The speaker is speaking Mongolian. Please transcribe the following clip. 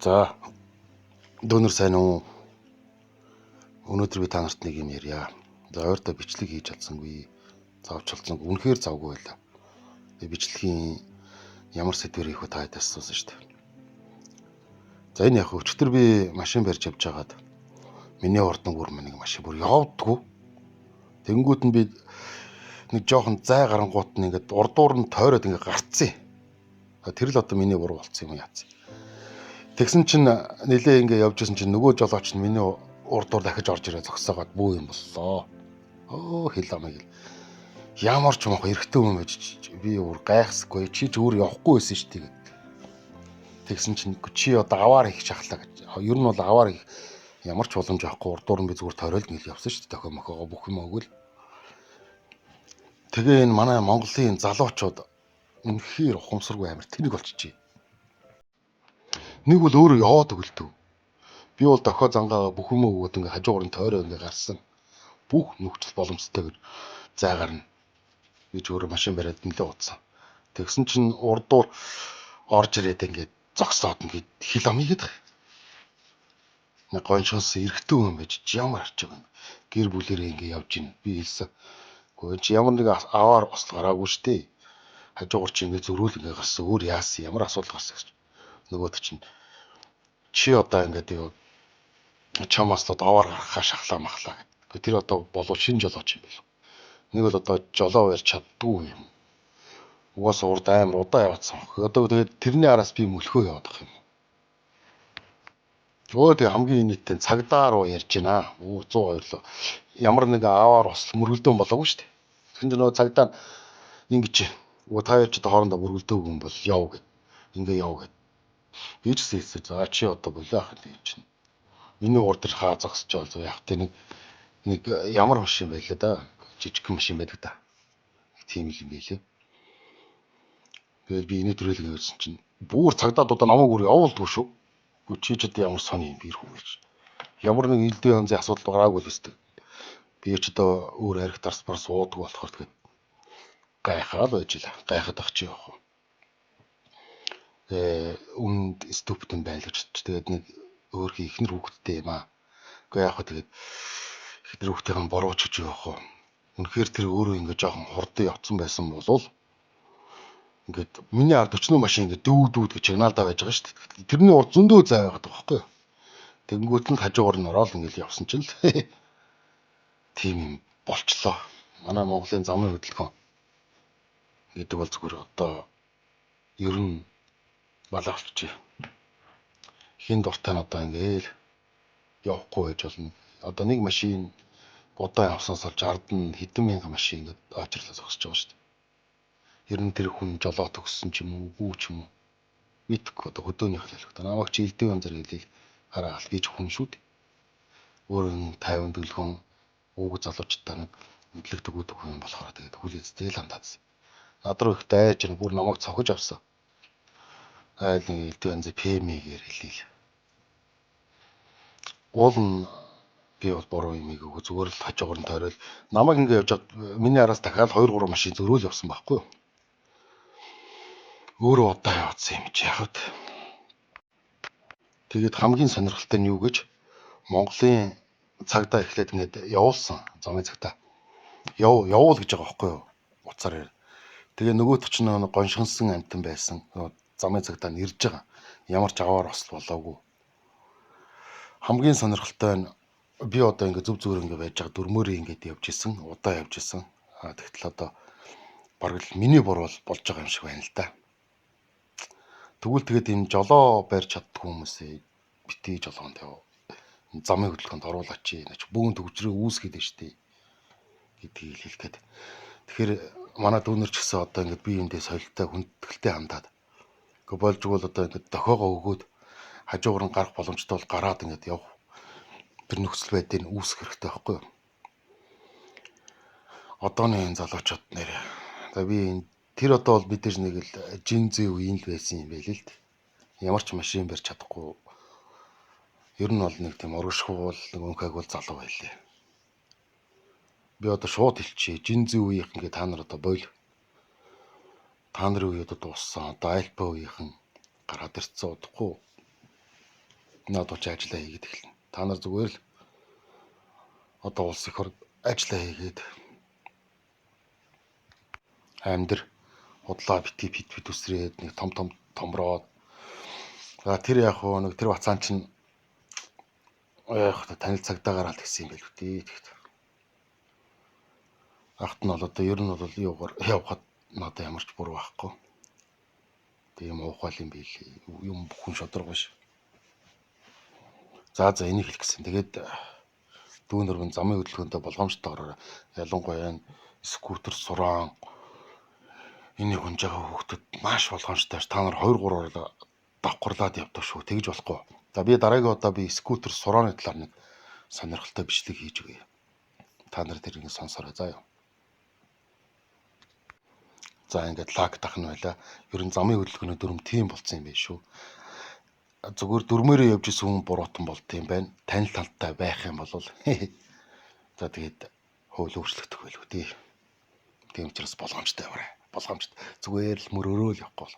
За дүүнер сайн уу? Өнөөдөр би та нарт нэг юм ярья. За ойртоо бичлэг хийж чадсангүй. Завчлцсан. Үнэхээр завгүй байлаа. Би бичлэгийн ямар сэдвэр хийх вэ та хэд асуусан шүү дээ. За энэ яг өчтөр би машин барьж явж байгаад миний урд нэг нэг машин бүр явдггүй. Тэнгүүд нь би нэг жоохон зай гарангуут нь ингээд урдуур нь тойроод ингээд гарцсан. Тэр л одоо миний буруу болсон юм яац. Тэгсэн чинь нилээ ингээ явж исэн чинь нөгөө жолооч нь миний урдуур дахиж орж ирээ зогсоогоод бүү юм боллоо. Хэл амаа гэл. Ямар ч юм ах эргэтэй юм байж би өөр гайхсгүй чи ч өөр явахгүй байсан шүү дээ. Тэгсэн чинь чи одоо аваар хийх шахлаа гэж. Ер нь бол аваар хийх ямар ч боломж авахгүй урдуур нь би зүгээр тойролд ингээл явсан шүү дээ. Тохио мохоо бүх юм өгөл. Тэгээ энэ манай Монголын залуучууд үнэхээр ухамсаргүй амар тэнэг болчихжээ. Нэг бол өөрөө яваад өгөлтөө. Би бол дохио зангаа бүх юм өгөөд ингээ хажуугаар нь тойроо ингээ гарсан. Бүх нөхцөл боломжтойгоор зайгаар нь би ч өөрөө машин бариад нэлээ удсан. Тэгсэн чинь урдуур орж ирээд ингээ зогсоод ингээ хил амигээд. Нэг гоншоос эргэтэй юм байж ямар харж байгаа юм. Гэр бүлэрээ ингээ явж гин. Би хэлсэн. Гэхдээ чи ямар нэг аваар осол гараагүй штэ. Хажуугаар чи ингээ зөрүүл ингээ гарсан. Өөр яасан ямар асуудал гарсан гэж. Нөгөөд чинь чи одоо ингээд юу чамаас л аваар гарахаа шахлаа махлаа гэдэг. Тэр одоо болов шинэ жолооч юм билүү. Нэг бол одоо жолоо барьж чаддгүй юм. Угаасаа урд амар удаа яваадсан. Одоо тэгээд тэрний араас би мөлхөө яваад байгаа юм. Өөд хамгийн нийтэн цагдаа руу ярьж байна. 102 лөө. Ямар нэг аваар осол мөргөлдөөн болоогүй шүү дээ. Тэгсэн чинь нөгөө цагдаа ингэж та хоёр ч одоо хоорондоо мөргөлдөөгүй юм бол яв гэд. Ингээ яв гэд. Би ч хэлсэн. За чи одоо болоо ах юм чинь. Миний урд төр хаа зогсож байгаа яг тэ нэг ямар машин байлаа да. Жижиг машин байдаг да. Тийм юм байлээ. Тэгээд би энэ төрөлг ярьсан чинь бүр цагдаад одоо намайг бүр явуулдгүй шүү. Чи ч одоо ямар сони юм би ирэх үү гэж. Ямар нэг илдээ ханзын асуудал гараагүй л өстэй. Би ч одоо өөр арх дарспар сууддаг болохоор тэгээд гайхаад байж л гайхаад ах чи явах. Үнд ступтэн байлгаж тэгээд нэг өөрхий ихнэр хүүхэдтэй юм аа. Гэхдээ яг хөө тэгээд ихнэр хүүхдийн борооч гэж явах уу. Үнэхээр тэр өөрөө ингээ жоохон хурдан явцсан байсан болов ингээд миний ард өчнөө машин ингээ дүүд гэж сигналдаа байж байгаа шүү дээ. Тэрний урд зөндөө зай байгаад байгаа байхгүй юу. Тэнгүүт нь хажуугаар нь ороод ингээл явсан чинь л тийм юм болчлоо. Манай Монголын замын хөдөлгөөн гэдэг бол зүгээр одоо ер нь балаалчээ. Хин дуртай нь одоо ингээл явахгүй байж болно. Одоо нэг машин удаан явсанаас олж ард нь хэдэн мянган машин ингээд очрлоо зогсож байгаа шүү дээ. Ер нь тэр хүн жолоо төгссөн ч юм уу, ч юм уу. Мэдхгүй одоо хөдөөнийх л хэлэх. Намайг чи элдв янзаар хэлийг хараад би ч хүн шүү дээ. Өөрөө 50 дэлгүүн ууг залуучдаа мэдлэгдэг үүд хүн болохоор тэгээд хүлээцтэй л хандаад. Над руу их дайж бүр намайг цохиж авсан. Айл нэг элдв янзын ПМ-гээр хэлээ. Уул нь би бол буруу юм ийгөө зүгээр л хажуугаар нь тойрол намайг ингэ явж миний араас дахиад 2 3 машин зөрөөл явсан байхгүй юу. Өөрөө удаа яваадсан юм чи яхад. Тэгээд хамгийн сонирхолтой нь юу гэж Монголын цагдаа эхлээд ингэ явуулсан замын цагдаа. Явуул гэж байгаа байхгүй юу. Уцаар. Тэгээ нөгөөт ч нэг гоншинсан амтан байсан. Замын цагдаа нь ирж байгаа. Ямар ч аваар осол болоогүй. Хамгийн сонирхолтой нь би одоо ингэ зөв зүгээр ингэ байж байгаа дөрмөөрөө ингэ явж исэн, удаа явж исэн. Тэгтэл одоо бараг л миний буруу болж байгаа юм шиг байна л да. Тэгвэл тэгээд энэ жолоо барьж чаддгүй хүмүүсээ битгий жолоонд яв. Замын хөдөлгөөнд оруулаач чи. Бүүн төвчрөө үүсгээд штэ гэдгийг хэлгээд. Тэгэхээр манай дүүнер ч гэсэн одоо ингэ би эндээ солилтой хүндэтгэлтэй хандаад. Гэхдээ болж игэл одоо ингэ дохиогоо өгөөд хажуугаар нь гарах боломжтой бол гараад ингэ явах. Тэр нөхцөл байдлыг үүсгэх хэрэгтэй байхгүй юу? Одооны энэ залуучууд нэрээ. За би тэр одоо бол мэдээж нэг л жинзээ үеийн л байсан юм байл л дээ. Ямар ч машин барьж чадахгүй. Ер нь бол нэг тийм урагшгүй нэг өнхөйг бол залуу байлээ. Би одоо шууд хэлчихье. Жинзээ үеийнх ингээ та нар одоо бойл. Та нарын үе одоо дууссан. Одоо альпа үеийнхэн гараад ирцэн удахгүй. Наад болж ажиллаа хийгээд эхэлнэ. Та нар зүгээр л одоо улс их орд ажиллаа хийгээд амьдэр худлаа бит үсрээд нэг том томроод тэр яг хөө нэг тэр бацаан чинь танил цагдаа гараад гисэн юм байл үү тэгэхэд. Ахт нь бол одоо ер нь бол явахад надад ямарч буруу байхгүй. Тийм уухаал юм билээ. Юм бүхэн шодрог биш. За энийг хэлэх гэсэн. Тэгээд дүүнэр минь замын хөдөлгөөнтэй болгоомжтойгоор ялангуяа скутер сураан энийг хүнж байгаа хүүхдэд маш болгоомжтой. Та нар 2-3 давхарлаад явдаг шүү. Тэгж болохгүй. За би дараагийн удаа би скутер сурааны талаар нэг сонирхолтой бичлэг хийж өгье. Та нар тэрийг сонсороо заа юу. За ингээд лаг тах нь байла. Ер нь замын хөдөлгөөний дүрм тийм болцсон юм байна шүү. Зүгээр дүрмээрээ явж исэн хүн буруутан болт юм байна. Танил талтай байх юм бол за тэгээд хууль өөрчлөгдөх байлгүй тий. Тийм учраас болгоомжтой яваарай. Болгоомжтой. Зүгээр л мөрөөрөө л явахгүй бол.